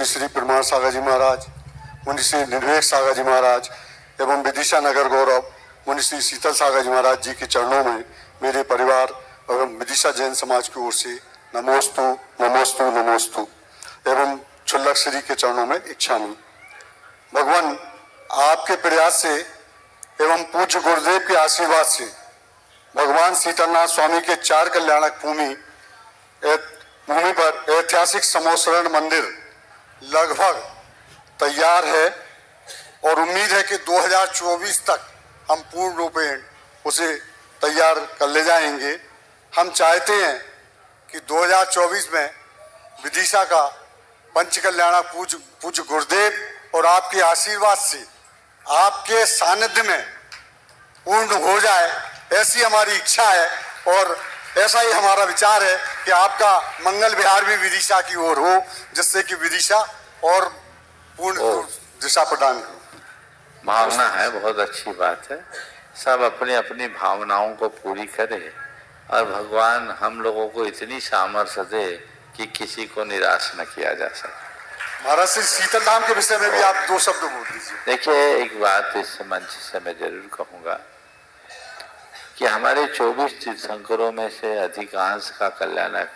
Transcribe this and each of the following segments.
मुनि श्री प्रमाण सागर जी महाराज, मुनि श्री निर्वेक सागर जी महाराज एवं विदिशा नगर गौरव मुनि श्री शीतल सागर जी महाराज जी के चरणों में मेरे परिवार एवं विदिशा जैन समाज की ओर से नमोस्तु नमोस्तु नमोस्तु एवं छुल्लक श्री के चरणों में इच्छामी। भगवान आपके प्रयास से एवं पूज्य गुरुदेव के आशीर्वाद से भगवान शीतलनाथ स्वामी के 4 कल्याणक भूमि पर ऐतिहासिक समोसरण मंदिर लगभग तैयार है और उम्मीद है कि 2024 तक हम पूर्ण रूपेण उसे तैयार कर ले जाएंगे। हम चाहते हैं कि 2024 में विदिशा का पंच कल्याणक पूज्य गुरुदेव और आपके आशीर्वाद से आपके सानिध्य में पूर्ण हो जाए, ऐसी हमारी इच्छा है और ऐसा ही हमारा विचार है कि आपका मंगल विहार भी विदिशा की ओर हो, जिससे कि विदिशा और पूर्ण दिशा प्रदान हो। भावना है, बहुत अच्छी बात है। सब अपनी अपनी भावनाओं को पूरी करे और भगवान हम लोगों को इतनी सामर्थ्य दे कि किसी को निराश न किया जा सके। महाराज श्री शीतल धाम के विषय में भी आप 2 शब्द बोल दीजिए। देखिए, एक बात इस मंच से मैं जरूर कहूँगा कि हमारे 24 तीर्थंकरों में से अधिकांश का कल्याणक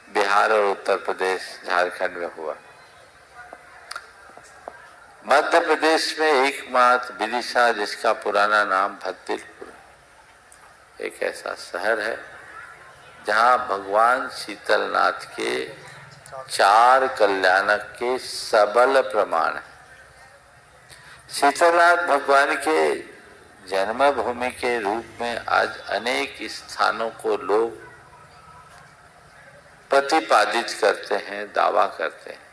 बिहार और उत्तर प्रदेश झारखंड में हुआ। मध्य प्रदेश में एकमात्र विदिशा, जिसका पुराना नाम भद्दिलपुर, एक ऐसा शहर है जहां भगवान शीतलनाथ के 4 कल्याणक के सबल प्रमाण है। शीतलनाथ भगवान के जन्मभूमि के रूप में आज अनेक स्थानों को लोग प्रतिपादित करते हैं, दावा करते हैं।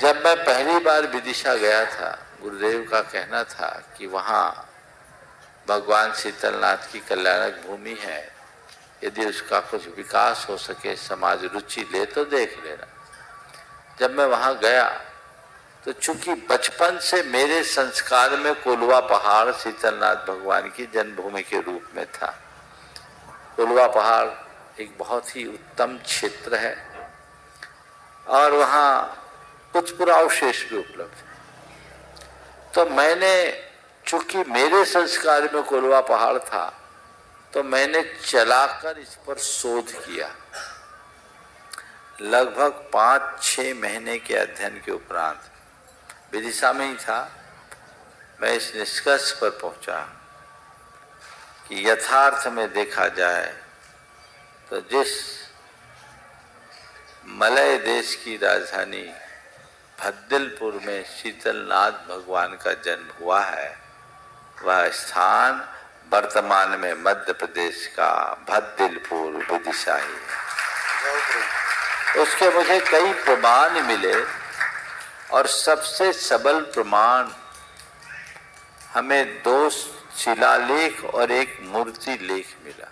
जब मैं पहली बार विदिशा गया था, गुरुदेव का कहना था कि वहाँ भगवान शीतलनाथ की कल्याणक भूमि है, यदि उसका कुछ विकास हो सके, समाज रुचि ले तो देख लेना। जब मैं वहाँ गया तो चूंकि बचपन से मेरे संस्कार में कोलवा पहाड़ शीतलनाथ भगवान की जन्मभूमि के रूप में था। कोलवा पहाड़ एक बहुत ही उत्तम क्षेत्र है और वहाँ कुछ पुरावशेष भी उपलब्ध है। तो मैंने, चूंकि मेरे संस्कार में कोलवा पहाड़ था, तो मैंने चलाकर इस पर शोध किया। लगभग 5-6 महीने के अध्ययन के उपरांत, विदिशा में ही था, मैं इस निष्कर्ष पर पहुंचा कि यथार्थ में देखा जाए तो जिस मलय देश की राजधानी भद्दिलपुर में शीतलनाथ भगवान का जन्म हुआ है, वह स्थान वर्तमान में मध्य प्रदेश का भद्दिलपुर विदिशा ही है। उसके मुझे कई प्रमाण मिले और सबसे सबल प्रमाण हमें 2 शिलालेख और एक मूर्ति लेख मिला।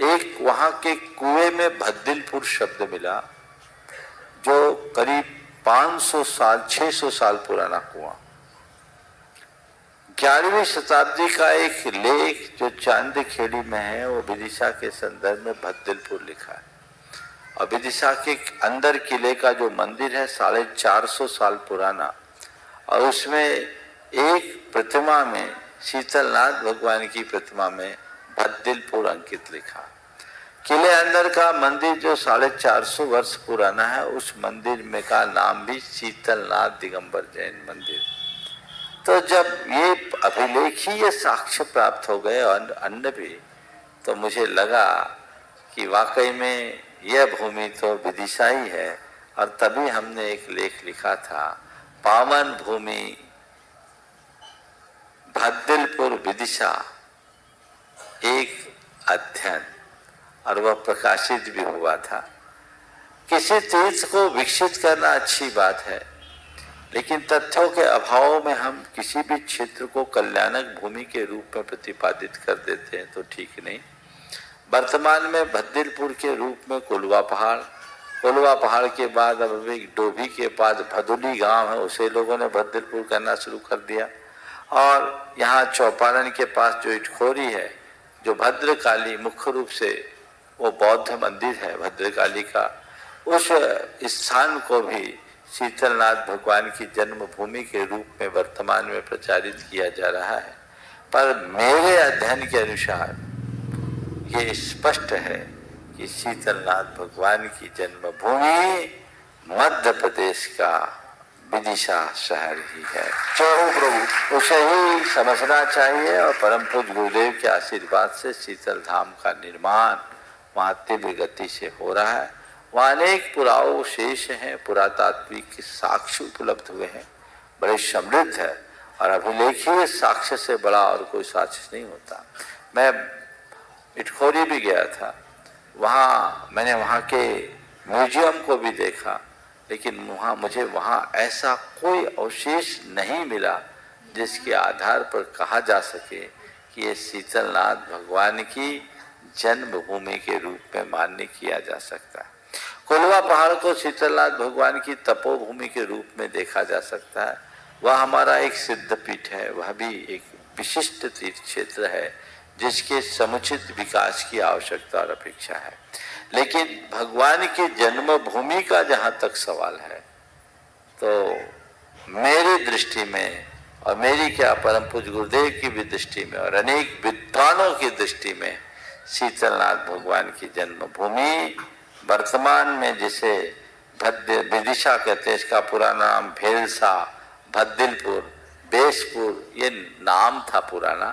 एक वहाँ के कुएं में भद्दिलपुर शब्द मिला, जो करीब 500 साल 600 साल पुराना कुआं। 11वीं शताब्दी का एक लेख जो चांदखेड़ी में है, वो विदिशा के संदर्भ में भद्दिलपुर लिखा है। और विदिशा के अंदर किले का जो मंदिर है 450 साल पुराना, और उसमें एक प्रतिमा में, शीतलनाथ भगवान की प्रतिमा में भद्दिलपुर अंकित लिखा। किले अंदर का मंदिर जो 450 वर्ष पुराना है, उस मंदिर में का नाम भी शीतलनाथ दिगंबर जैन मंदिर। तो जब ये अभिलेख ही ये साक्ष्य प्राप्त हो गए और अन्य भी, तो मुझे लगा कि वाकई में यह भूमि तो विदिशा ही है। और तभी हमने एक लेख लिखा था, पावन भूमि भद्दिलपुर विदिशा, एक अध्ययन, और वह प्रकाशित भी हुआ था। किसी तीर्थ को विकसित करना अच्छी बात है, लेकिन तथ्यों के अभाव में हम किसी भी क्षेत्र को कल्याणक भूमि के रूप में प्रतिपादित कर देते हैं तो ठीक नहीं। वर्तमान में भद्दिलपुर के रूप में कोलवा पहाड़ के बाद अब एक डोभी के पास भदुली गांव है, उसे लोगों ने भद्दिलपुर करना शुरू कर दिया। और यहाँ चौपारण के पास जो इटखोरी है, जो भद्रकाली मुख्य रूप से वो बौद्ध मंदिर है भद्रकाली का, उस स्थान को भी शीतलनाथ भगवान की जन्मभूमि के रूप में वर्तमान में प्रचारित किया जा रहा है। पर मेरे अध्ययन के अनुसार ये स्पष्ट है कि शीतलनाथ भगवान की जन्मभूमि मध्य प्रदेश का विदिशा शहर ही है। जय हो प्रभु। उसे ही समझना चाहिए और परम पूज्य गुरुदेव के आशीर्वाद से शीतल धाम का निर्माण वहाँ तीव्र गति से हो रहा है। वहाँ अनेक पुरावशेष हैं, पुरातात्विक साक्ष्य उपलब्ध हुए हैं, बड़े समृद्ध है और अभिलेखीय साक्ष्य से बड़ा और कोई साक्ष्य नहीं होता। मैं इटखोरी भी गया था, वहाँ मैंने वहाँ के म्यूजियम को भी देखा, लेकिन मुझे वहाँ ऐसा कोई अवशेष नहीं मिला जिसके आधार पर कहा जा सके कि ये शीतलनाथ भगवान की जन्मभूमि के रूप में मान्य किया जा सकता है। कोलवा पहाड़ को शीतलनाथ भगवान की तपोभूमि के रूप में देखा जा सकता है। वह हमारा एक सिद्ध पीठ है, वह भी एक विशिष्ट तीर्थ क्षेत्र है जिसके समुचित विकास की आवश्यकता और अपेक्षा है। लेकिन भगवान की जन्मभूमि का जहाँ तक सवाल है, तो मेरी दृष्टि में और मेरी क्या परम पूज्य गुरुदेव की भी दृष्टि में और अनेक विद्वानों की दृष्टि में शीतलनाथ भगवान की जन्मभूमि वर्तमान में जिसे विदिशा कहते हैं, इसका पूरा नाम भेलसा, भद्दिलपुर, बेसपुर ये नाम था पुराना,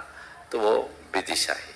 तो वो विदिशा ही